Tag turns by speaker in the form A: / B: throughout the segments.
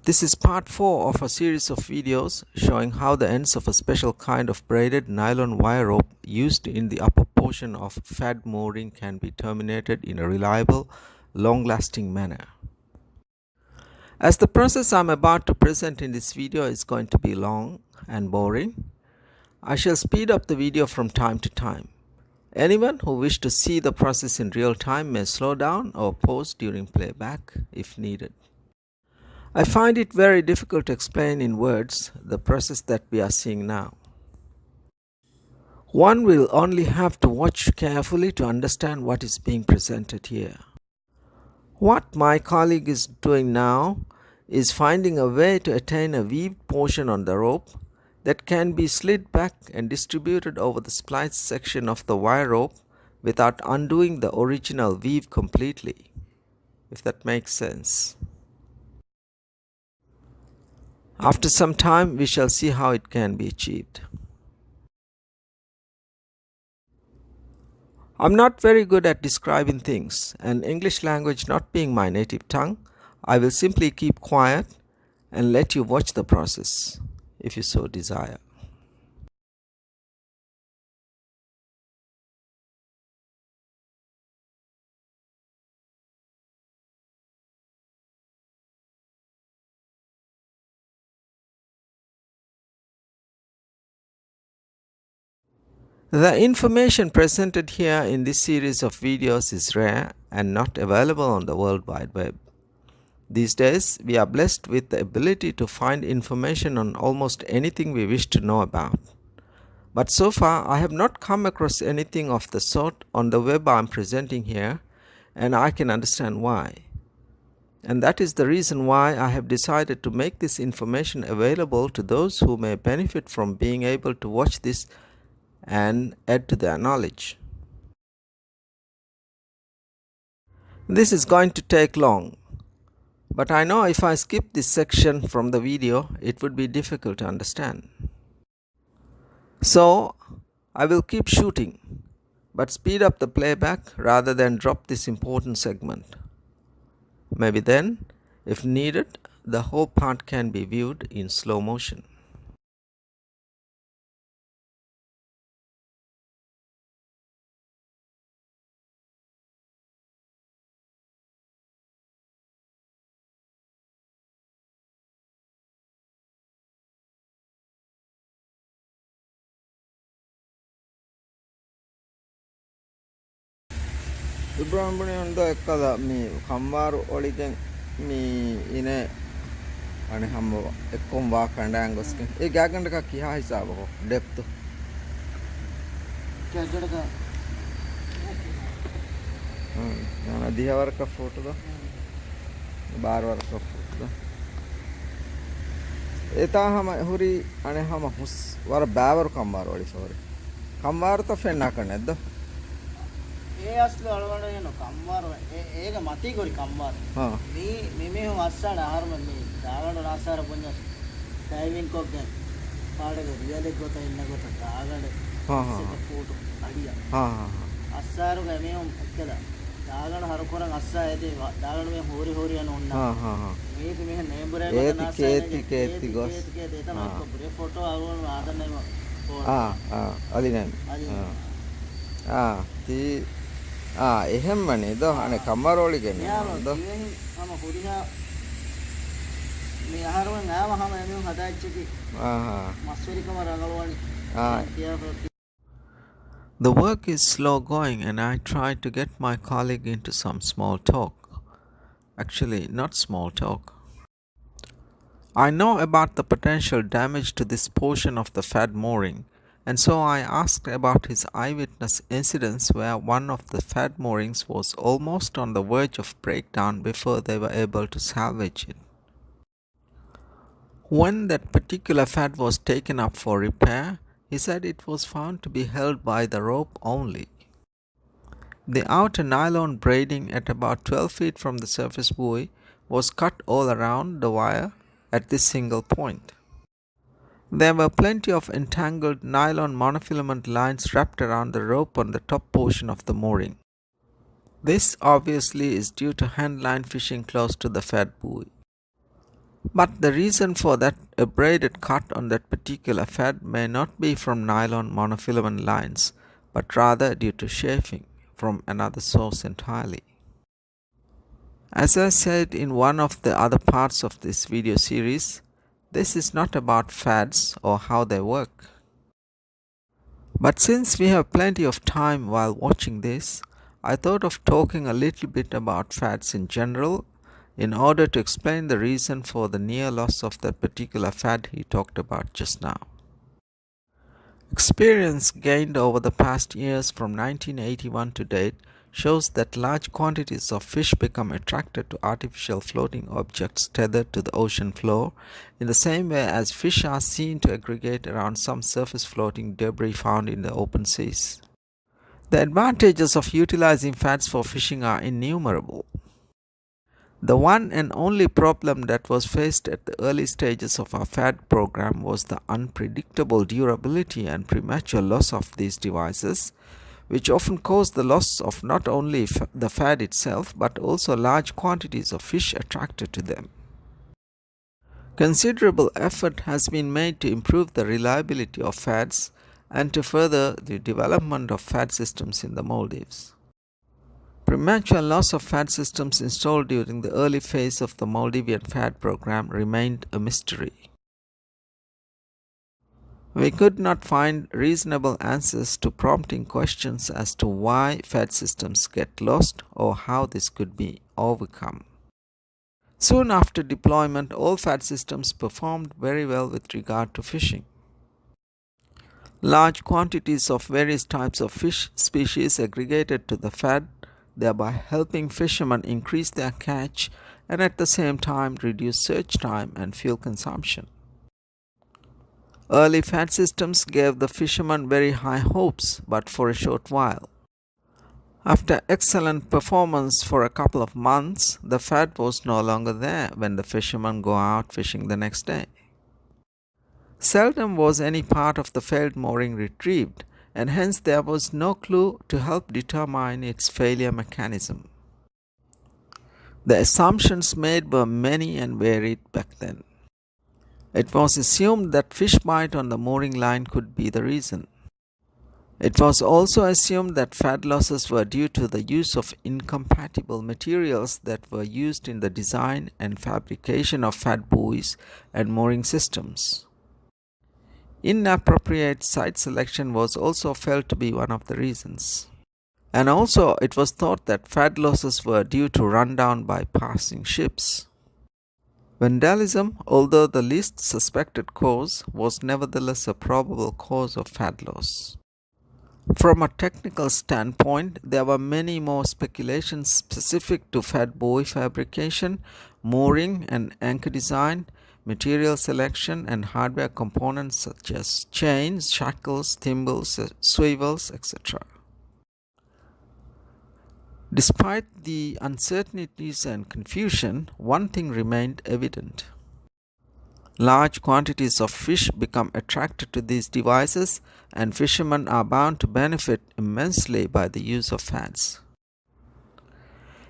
A: This is part 4 of a series of videos showing how the ends of a special kind of braided nylon wire rope used in the upper portion of FAD mooring can be terminated in a reliable, long-lasting manner. As the process I'm about to present in this video is going to be long and boring, I shall speed up the video from time to time. Anyone who wishes to see the process in real time may slow down or pause during playback if needed. I find it very difficult to explain in words the process that we are seeing now. One will only have to watch carefully to understand what is being presented here. What my colleague is doing now is finding a way to attain a weaved portion on the rope that can be slid back and distributed over the spliced section of the wire rope without undoing the original weave completely, if that makes sense. After some time, we shall see how it can be achieved. I'm not very good at describing things, and English language not being my native tongue, I will simply keep quiet and let you watch the process, if you so desire. The information presented here in this series of videos is rare and not available on the World Wide Web. These days, we are blessed with the ability to find information on almost anything we wish to know about. But so far, I have not come across anything of the sort on the web I am presenting here, and I can understand why. And that is the reason why I have decided to make this information available to those who may benefit from being able to watch this and add to their knowledge. This is going to take long, but I know if I skip this section from the video, it would be difficult to understand. So, I will keep shooting, but speed up the playback rather than drop this important segment. Maybe then, if needed, the whole part can be viewed in slow motion.
B: Ibrahim undo ekkada me kammaru oligen me ine ane hammo ekkom wa kandangoske e gaganda ka kiha hisab ho depth gaganda ka yana dihawar ka photo da barwar ka photo da eta hama huri ane hama hus war baवर kammaru oli sorry kammaru to fenna kanedda
C: असलो अलवड़ येनो कम्मार ಏಗ ಮತಿ ಕೊಡಿ Kammar ಮೀಮೆ ಅಸ್ಸಾಡ ಆರ್ಮ me ದಾಗಡ ರಾಸಾರ Punja diving ಕೊಗ್ಗೆ ಪಾಡಗ really ಗೊತ್ತ ಇನ್ನ ಗೊತ್ತ ದಾಗಡ photo ಅಡಿಯ ಅಸ್ಸಾರು ಗಮೆ ಎಕ್ಕದ ದಾಗಡ ಹರಕೊರ ಅಸ್ಸಾ ಎದೆ ದಾಗಡ ಮೇ ಹೋರಿ ಹೋರಿ ಅನ್ನು ಉನ್ನ මේක මෙහ නේබරේ ගොතන
B: කේති ගොස්
C: කේති තමයි බ්‍රේ ෆොටෝ අවුන ආදන්නේ
B: ති එහෙම්ම නේද අනේ කම්මාරෝලි කියන්නේ
C: නේද මම හොදිනා මේ ආහාරම නාම හැම එමෙන් හදාච්චි මස්වරිකම රංගලවනි
A: The work is slow going and I try to get my colleague into some small talk. Actually, not small talk. I know about the potential damage to this portion of the FAD mooring, and so I asked about his eyewitness incidents where one of the FAD moorings was almost on the verge of breakdown before they were able to salvage it. When that particular FAD was taken up for repair, he said it was found to be held by the rope only. The outer nylon braiding at about 12 feet from the surface buoy was cut all around the wire at this single point. There were plenty of entangled nylon monofilament lines wrapped around the rope on the top portion of the mooring. This obviously is due to handline fishing close to the FAD buoy. But the reason for that braided cut on that particular FAD may not be from nylon monofilament lines, but rather due to chafing from another source entirely. As I said in one of the other parts of this video series, this is not about FADs or how they work. But since we have plenty of time while watching this, I thought of talking a little bit about FADs in general in order to explain the reason for the near loss of that particular FAD he talked about just now. Experience gained over the past years from 1981 to date shows that large quantities of fish become attracted to artificial floating objects tethered to the ocean floor in the same way as fish are seen to aggregate around some surface floating debris found in the open seas. The advantages of utilizing FADs for fishing are innumerable. The one and only problem that was faced at the early stages of our FAD program was the unpredictable durability and premature loss of these devices, which often caused the loss of not only the FAD itself but also large quantities of fish attracted to them. Considerable effort has been made to improve the reliability of FADs and to further the development of FAD systems in the Maldives. Premature loss of FAD systems installed during the early phase of the Maldivian FAD program remained a mystery. We could not find reasonable answers to prompting questions as to why FAD systems get lost or how this could be overcome. Soon after deployment, all FAD systems performed very well with regard to fishing. Large quantities of various types of fish species aggregated to the FAD, thereby helping fishermen increase their catch and at the same time reduce search time and fuel consumption. Early FAD systems gave the fishermen very high hopes, but for a short while. After excellent performance for a couple of months, the FAD was no longer there when the fishermen go out fishing the next day. Seldom was any part of the failed mooring retrieved, and hence there was no clue to help determine its failure mechanism. The assumptions made were many and varied back then. It was assumed that fish bite on the mooring line could be the reason. It was also assumed that FAD losses were due to the use of incompatible materials that were used in the design and fabrication of FAD buoys and mooring systems. Inappropriate site selection was also felt to be one of the reasons. And also it was thought that FAD losses were due to rundown by passing ships. Vandalism, although the least suspected cause, was nevertheless a probable cause of FAD loss. From a technical standpoint, there were many more speculations specific to FAD buoy fabrication, mooring and anchor design, material selection and hardware components such as chains, shackles, thimbles, swivels, etc. Despite the uncertainties and confusion, one thing remained evident. Large quantities of fish become attracted to these devices, and fishermen are bound to benefit immensely by the use of FADs.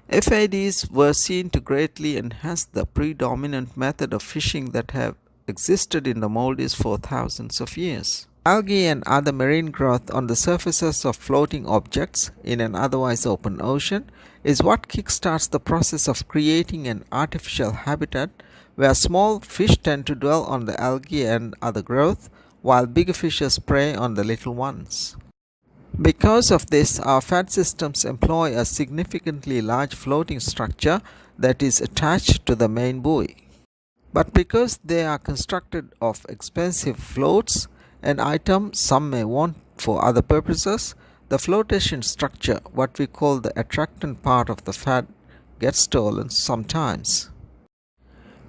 A: FADs were seen to greatly enhance the predominant method of fishing that have existed in the Maldives for thousands of years. Algae and other marine growth on the surfaces of floating objects in an otherwise open ocean is what kickstarts the process of creating an artificial habitat where small fish tend to dwell on the algae and other growth, while bigger fishes prey on the little ones. Because of this, our FAD systems employ a significantly large floating structure that is attached to the main buoy. But because they are constructed of expensive floats, an item some may want for other purposes, the flotation structure, what we call the attractant part of the FAD, gets stolen sometimes.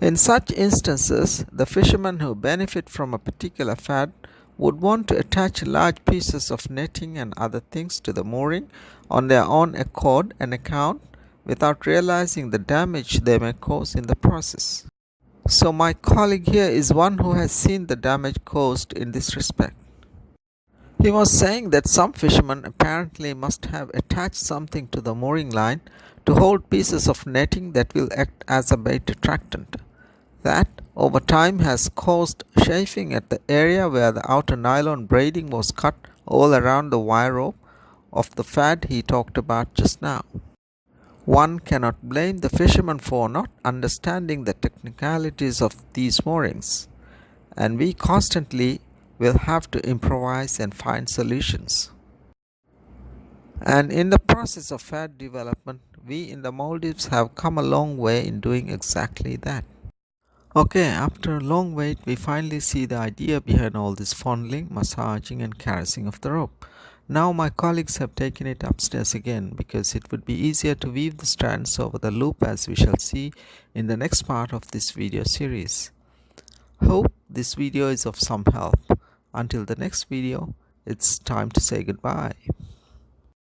A: In such instances, the fishermen who benefit from a particular FAD would want to attach large pieces of netting and other things to the mooring on their own accord and account without realizing the damage they may cause in the process. So my colleague here is one who has seen the damage caused in this respect. He was saying that some fishermen apparently must have attached something to the mooring line to hold pieces of netting that will act as a bait attractant. That, over time, has caused chafing at the area where the outer nylon braiding was cut all around the wire rope of the FAD he talked about just now. One cannot blame the fishermen for not understanding the technicalities of these moorings, and we constantly will have to improvise and find solutions. And in the process of FAD development, we in the Maldives have come a long way in doing exactly that. Okay, after a long wait, we finally see the idea behind all this fondling, massaging, and caressing of the rope. Now, my colleagues have taken it upstairs again because it would be easier to weave the strands over the loop, as we shall see in the next part of this video series. Hope this video is of some help. Until the next video, it's time to say goodbye.